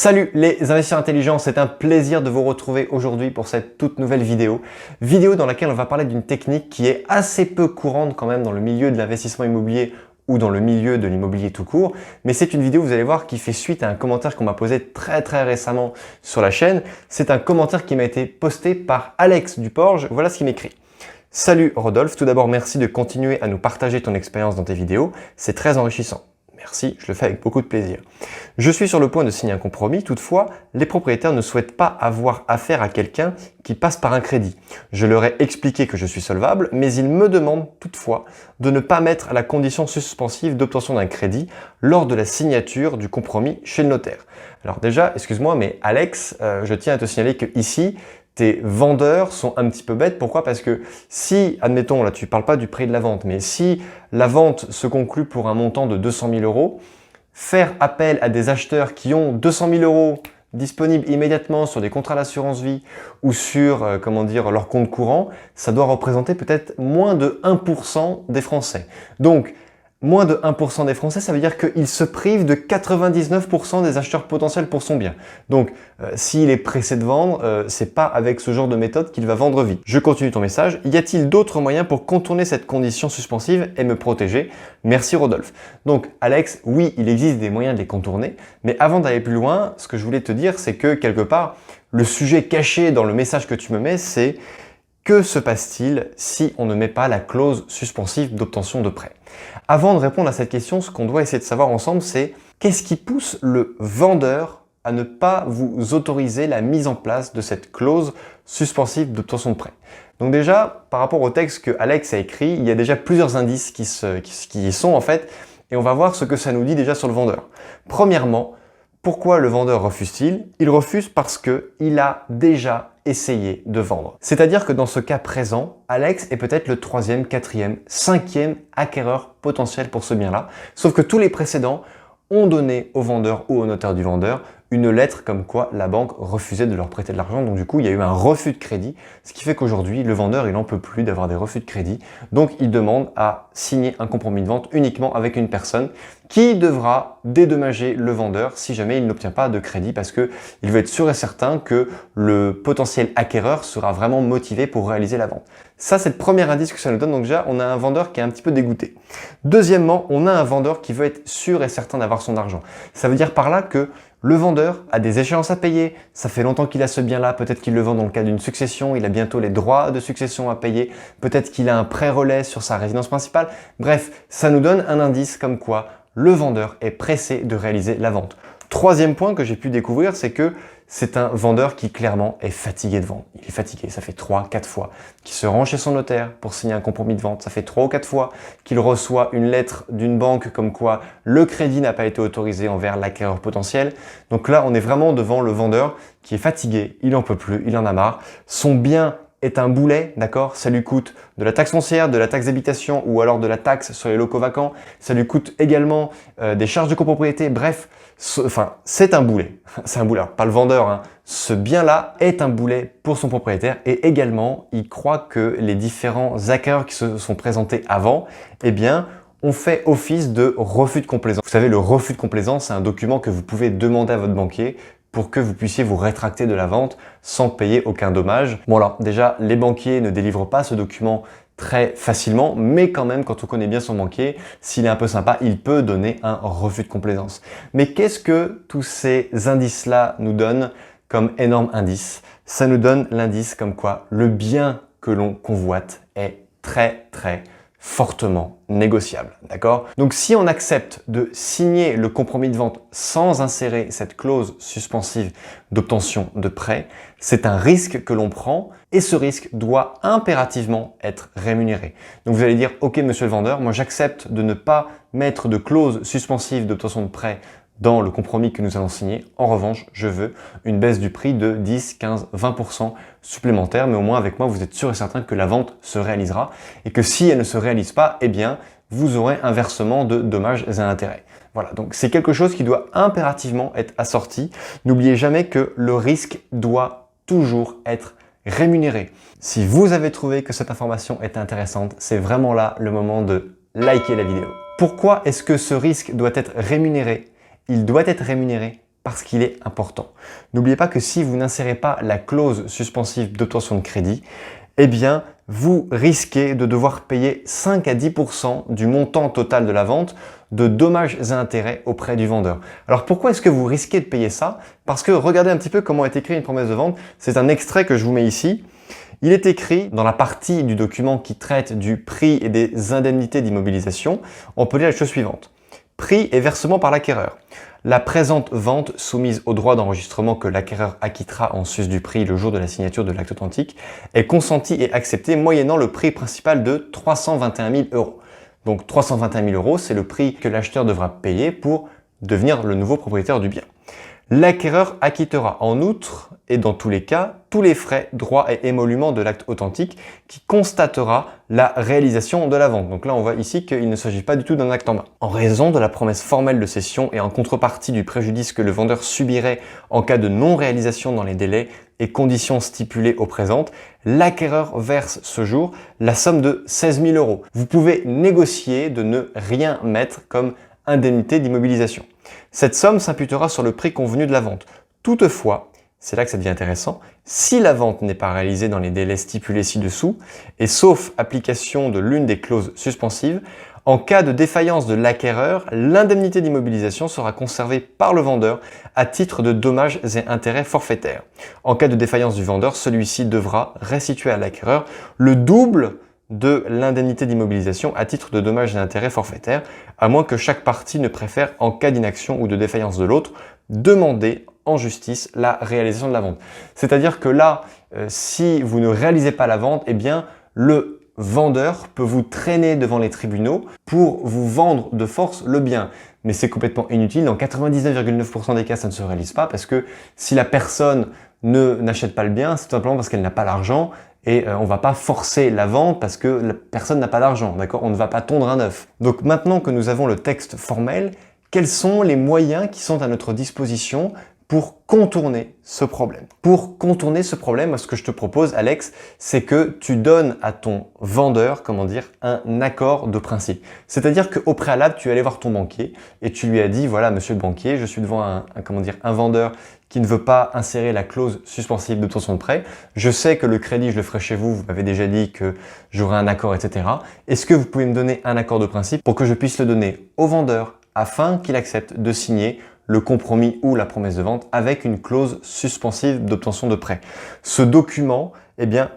Salut les investisseurs intelligents, c'est un plaisir de vous retrouver aujourd'hui pour cette toute nouvelle vidéo. Vidéo dans laquelle on va parler d'une technique qui est assez peu courante quand même dans le milieu de l'investissement immobilier ou dans le milieu de l'immobilier tout court. Mais c'est une vidéo, vous allez voir, qui fait suite à un commentaire qu'on m'a posé très récemment sur la chaîne. C'est un commentaire qui m'a été posté par Alex Duporge. Voilà ce qu'il m'écrit. Salut Rodolphe, tout d'abord merci de continuer à nous partager ton expérience dans tes vidéos. C'est très enrichissant. Merci, je le fais avec beaucoup de plaisir. Je suis sur le point de signer un compromis, toutefois, les propriétaires ne souhaitent pas avoir affaire à quelqu'un qui passe par un crédit. Je leur ai expliqué que je suis solvable, mais ils me demandent toutefois de ne pas mettre la condition suspensive d'obtention d'un crédit lors de la signature du compromis chez le notaire. Alors déjà, excuse-moi, mais Alex, je tiens à te signaler que ici, tes vendeurs sont un petit peu bêtes. Pourquoi? Parce que si, admettons, là tu parles pas du prix de la vente, mais si la vente se conclut pour un montant de 200 000 euros, faire appel à des acheteurs qui ont 200 000 euros disponibles immédiatement sur des contrats d'assurance vie ou sur leur compte courant, ça doit représenter peut-être moins de 1% des Français. Donc, moins de 1% des Français, ça veut dire qu'il se prive de 99% des acheteurs potentiels pour son bien. Donc, s'il est pressé de vendre, c'est pas avec ce genre de méthode qu'il va vendre vite. Je continue ton message. Y a-t-il d'autres moyens pour contourner cette condition suspensive et me protéger? Merci Rodolphe. Donc, Alex, oui, il existe des moyens de les contourner, mais avant d'aller plus loin, ce que je voulais te dire, c'est que quelque part, le sujet caché dans le message que tu me mets, c'est que se passe-t-il si on ne met pas la clause suspensive d'obtention de prêt? Avant de répondre à cette question, ce qu'on doit essayer de savoir ensemble, c'est qu'est-ce qui pousse le vendeur à ne pas vous autoriser la mise en place de cette clause suspensive d'obtention de prêt? Donc déjà, par rapport au texte que Alex a écrit, il y a déjà plusieurs indices qui y sont en fait, et on va voir ce que ça nous dit déjà sur le vendeur. Premièrement, pourquoi le vendeur refuse-t-il? Il refuse parce qu'il a déjà essayé de vendre. C'est-à-dire que dans ce cas présent, Alex est peut-être le 3e, 4e, 5e acquéreur potentiel pour ce bien-là. Sauf que tous les précédents ont donné au vendeur ou au notaire du vendeur une lettre comme quoi la banque refusait de leur prêter de l'argent. Donc du coup, il y a eu un refus de crédit, ce qui fait qu'aujourd'hui, le vendeur, il n'en peut plus d'avoir des refus de crédit. Donc il demande à signer un compromis de vente uniquement avec une personne qui devra dédommager le vendeur si jamais il n'obtient pas de crédit parce que il veut être sûr et certain que le potentiel acquéreur sera vraiment motivé pour réaliser la vente. Ça, c'est le premier indice que ça nous donne. Donc déjà, on a un vendeur qui est un petit peu dégoûté. Deuxièmement, on a un vendeur qui veut être sûr et certain d'avoir son argent. Ça veut dire par là que le vendeur a des échéances à payer, ça fait longtemps qu'il a ce bien-là, peut-être qu'il le vend dans le cadre d'une succession, il a bientôt les droits de succession à payer, peut-être qu'il a un prêt relais sur sa résidence principale. Bref, ça nous donne un indice comme quoi le vendeur est pressé de réaliser la vente. Troisième point que j'ai pu découvrir, c'est que c'est un vendeur qui clairement est fatigué de vendre. Il est fatigué, ça fait 3-4 fois qu'il se rend chez son notaire pour signer un compromis de vente. Ça fait 3 ou 4 fois qu'il reçoit une lettre d'une banque comme quoi le crédit n'a pas été autorisé envers l'acquéreur potentiel. Donc là, on est vraiment devant le vendeur qui est fatigué, il en peut plus, il en a marre. Son bien est un boulet, d'accord? Ça lui coûte de la taxe foncière, de la taxe d'habitation ou alors de la taxe sur les locaux vacants. Ça lui coûte également des charges de copropriété. Bref, c'est un boulet. C'est un boulet. Alors, pas le vendeur, hein. Ce bien-là est un boulet pour son propriétaire et également, il croit que les différents acquéreurs qui se sont présentés avant, eh bien, ont fait office de refus de complaisance. Vous savez, le refus de complaisance, c'est un document que vous pouvez demander à votre banquier pour que vous puissiez vous rétracter de la vente sans payer aucun dommage. Bon alors, déjà, les banquiers ne délivrent pas ce document très facilement, mais quand même, quand on connaît bien son banquier, s'il est un peu sympa, il peut donner un refus de complaisance. Mais qu'est-ce que tous ces indices-là nous donnent comme énorme indice? Ça nous donne l'indice comme quoi le bien que l'on convoite est très fortement négociable, d'accord? Donc si on accepte de signer le compromis de vente sans insérer cette clause suspensive d'obtention de prêt, c'est un risque que l'on prend et ce risque doit impérativement être rémunéré. Donc vous allez dire, ok monsieur le vendeur, moi j'accepte de ne pas mettre de clause suspensive d'obtention de prêt dans le compromis que nous allons signer. En revanche, je veux une baisse du prix de 10, 15, 20% supplémentaire, mais au moins avec moi, vous êtes sûr et certain que la vente se réalisera et que si elle ne se réalise pas, eh bien, vous aurez un versement de dommages et intérêts. Voilà, donc c'est quelque chose qui doit impérativement être assorti. N'oubliez jamais que le risque doit toujours être rémunéré. Si vous avez trouvé que cette information est intéressante, c'est vraiment là le moment de liker la vidéo. Pourquoi est-ce que ce risque doit être rémunéré? Il doit être rémunéré parce qu'il est important. N'oubliez pas que si vous n'insérez pas la clause suspensive d'obtention de crédit, eh bien, vous risquez de devoir payer 5 à 10% du montant total de la vente de dommages et intérêts auprès du vendeur. Alors pourquoi est-ce que vous risquez de payer ça? Parce que regardez un petit peu comment est écrit une promesse de vente. C'est un extrait que je vous mets ici. Il est écrit dans la partie du document qui traite du prix et des indemnités d'immobilisation. On peut lire la chose suivante. Prix et versement par l'acquéreur. La présente vente soumise au droit d'enregistrement que l'acquéreur acquittera en sus du prix le jour de la signature de l'acte authentique est consentie et acceptée moyennant le prix principal de 321 000 euros. Donc 321 000 euros, c'est le prix que l'acheteur devra payer pour devenir le nouveau propriétaire du bien. L'acquéreur acquittera en outre, et dans tous les cas, tous les frais, droits et émoluments de l'acte authentique qui constatera la réalisation de la vente. Donc là, on voit ici qu'il ne s'agit pas du tout d'un acte en main. En raison de la promesse formelle de cession et en contrepartie du préjudice que le vendeur subirait en cas de non-réalisation dans les délais et conditions stipulées au présent, l'acquéreur verse ce jour la somme de 16 000 euros. Vous pouvez négocier de ne rien mettre comme indemnité d'immobilisation. Cette somme s'imputera sur le prix convenu de la vente. Toutefois, c'est là que ça devient intéressant, si la vente n'est pas réalisée dans les délais stipulés ci-dessous, et sauf application de l'une des clauses suspensives, en cas de défaillance de l'acquéreur, l'indemnité d'immobilisation sera conservée par le vendeur à titre de dommages et intérêts forfaitaires. En cas de défaillance du vendeur, celui-ci devra restituer à l'acquéreur le double de l'indemnité d'immobilisation à titre de dommages et intérêts forfaitaires, à moins que chaque partie ne préfère, en cas d'inaction ou de défaillance de l'autre, demander en justice la réalisation de la vente. C'est-à-dire que là, si vous ne réalisez pas la vente, eh bien, le vendeur peut vous traîner devant les tribunaux pour vous vendre de force le bien. Mais c'est complètement inutile. Dans 99,9% des cas, ça ne se réalise pas parce que si la personne n'achète pas le bien, c'est tout simplement parce qu'elle n'a pas l'argent. Et on ne va pas forcer la vente parce que la personne n'a pas d'argent, d'accord? On ne va pas tondre un œuf. Donc maintenant que nous avons le texte formel, quels sont les moyens qui sont à notre disposition pour contourner ce problème? Pour contourner ce problème, ce que je te propose, Alex, c'est que tu donnes à ton vendeur, un accord de principe. C'est-à-dire qu'au préalable, tu es allé voir ton banquier et tu lui as dit, voilà, monsieur le banquier, je suis devant un vendeur qui ne veut pas insérer la clause suspensive d'obtention de prêt. Je sais que le crédit, je le ferai chez vous. Vous m'avez déjà dit que j'aurai un accord, etc. Est-ce que vous pouvez me donner un accord de principe pour que je puisse le donner au vendeur afin qu'il accepte de signer le compromis ou la promesse de vente avec une clause suspensive d'obtention de prêt. Ce document,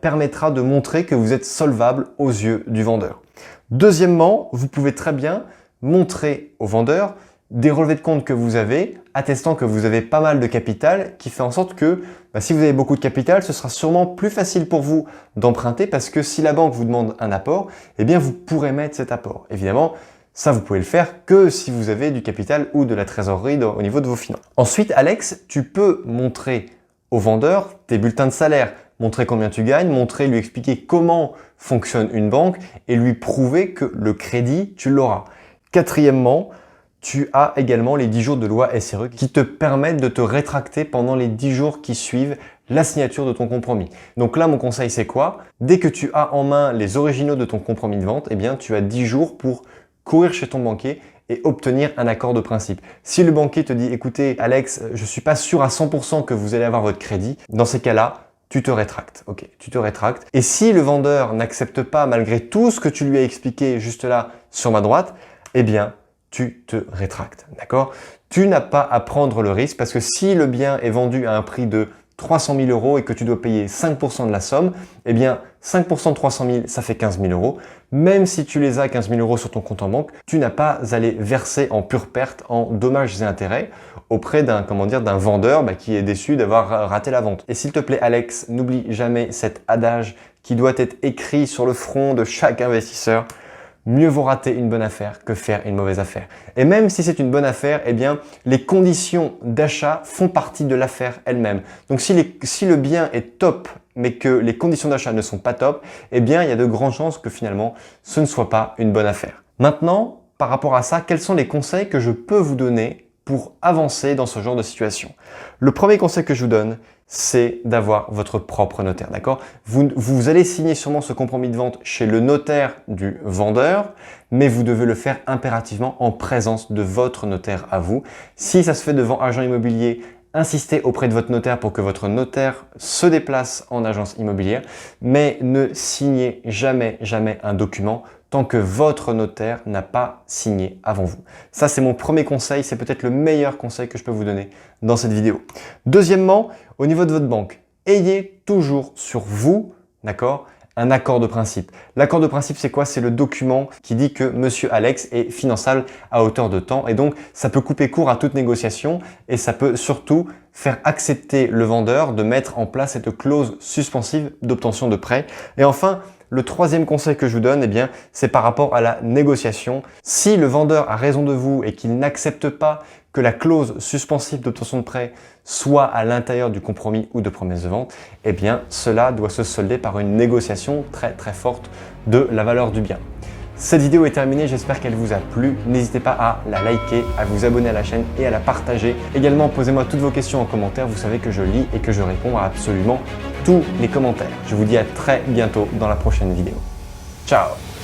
permettra de montrer que vous êtes solvable aux yeux du vendeur. Deuxièmement, vous pouvez très bien montrer au vendeur des relevés de compte que vous avez, attestant que vous avez pas mal de capital, qui fait en sorte que si vous avez beaucoup de capital, ce sera sûrement plus facile pour vous d'emprunter parce que si la banque vous demande un apport, vous pourrez mettre cet apport. Évidemment, ça, vous pouvez le faire que si vous avez du capital ou de la trésorerie au niveau de vos finances. Ensuite, Alex, tu peux montrer au vendeur tes bulletins de salaire, montrer combien tu gagnes, lui expliquer comment fonctionne une banque et lui prouver que le crédit, tu l'auras. Quatrièmement, tu as également les 10 jours de loi SRE qui te permettent de te rétracter pendant les 10 jours qui suivent la signature de ton compromis. Donc là, mon conseil, c'est quoi? Dès que tu as en main les originaux de ton compromis de vente, tu as 10 jours pour courir chez ton banquier et obtenir un accord de principe. Si le banquier te dit, écoutez, Alex, je suis pas sûr à 100% que vous allez avoir votre crédit, dans ces cas-là, tu te rétractes. Ok, tu te rétractes. Et si le vendeur n'accepte pas, malgré tout ce que tu lui as expliqué juste là sur ma droite, tu te rétractes, d'accord? Tu n'as pas à prendre le risque parce que si le bien est vendu à un prix de 300 000 euros et que tu dois payer 5% de la somme, 5% de 300 000, ça fait 15 000 euros. Même si tu les as 15 000 euros sur ton compte en banque, tu n'as pas à les verser en pure perte, en dommages et intérêts auprès d'un vendeur qui est déçu d'avoir raté la vente. Et s'il te plaît, Alex, n'oublie jamais cet adage qui doit être écrit sur le front de chaque investisseur. Mieux vaut rater une bonne affaire que faire une mauvaise affaire. Et même si c'est une bonne affaire, les conditions d'achat font partie de l'affaire elle-même. Donc si le bien est top, mais que les conditions d'achat ne sont pas top, il y a de grandes chances que finalement, ce ne soit pas une bonne affaire. Maintenant, par rapport à ça, quels sont les conseils que je peux vous donner pour avancer dans ce genre de situation. Le premier conseil que je vous donne, c'est d'avoir votre propre notaire, d'accord? Vous allez signer sûrement ce compromis de vente chez le notaire du vendeur, mais vous devez le faire impérativement en présence de votre notaire à vous. Si ça se fait devant agent immobilier, insistez auprès de votre notaire pour que votre notaire se déplace en agence immobilière, mais ne signez jamais un document tant que votre notaire n'a pas signé avant vous. Ça, c'est mon premier conseil, c'est peut-être le meilleur conseil que je peux vous donner dans cette vidéo. Deuxièmement, au niveau de votre banque, ayez toujours sur vous, d'accord, un accord de principe. L'accord de principe, c'est quoi? C'est le document qui dit que Monsieur Alex est finançable à hauteur de temps et donc ça peut couper court à toute négociation et ça peut surtout faire accepter le vendeur de mettre en place cette clause suspensive d'obtention de prêt. Et enfin, le troisième conseil que je vous donne, eh bien, c'est par rapport à la négociation. Si le vendeur a raison de vous et qu'il n'accepte pas que la clause suspensive d'obtention de prêt soit à l'intérieur du compromis ou de promesse de vente, eh bien, cela doit se solder par une négociation très forte de la valeur du bien. Cette vidéo est terminée, j'espère qu'elle vous a plu. N'hésitez pas à la liker, à vous abonner à la chaîne et à la partager. Également, posez-moi toutes vos questions en commentaire. Vous savez que je lis et que je réponds à absolument tous les commentaires. Je vous dis à très bientôt dans la prochaine vidéo. Ciao!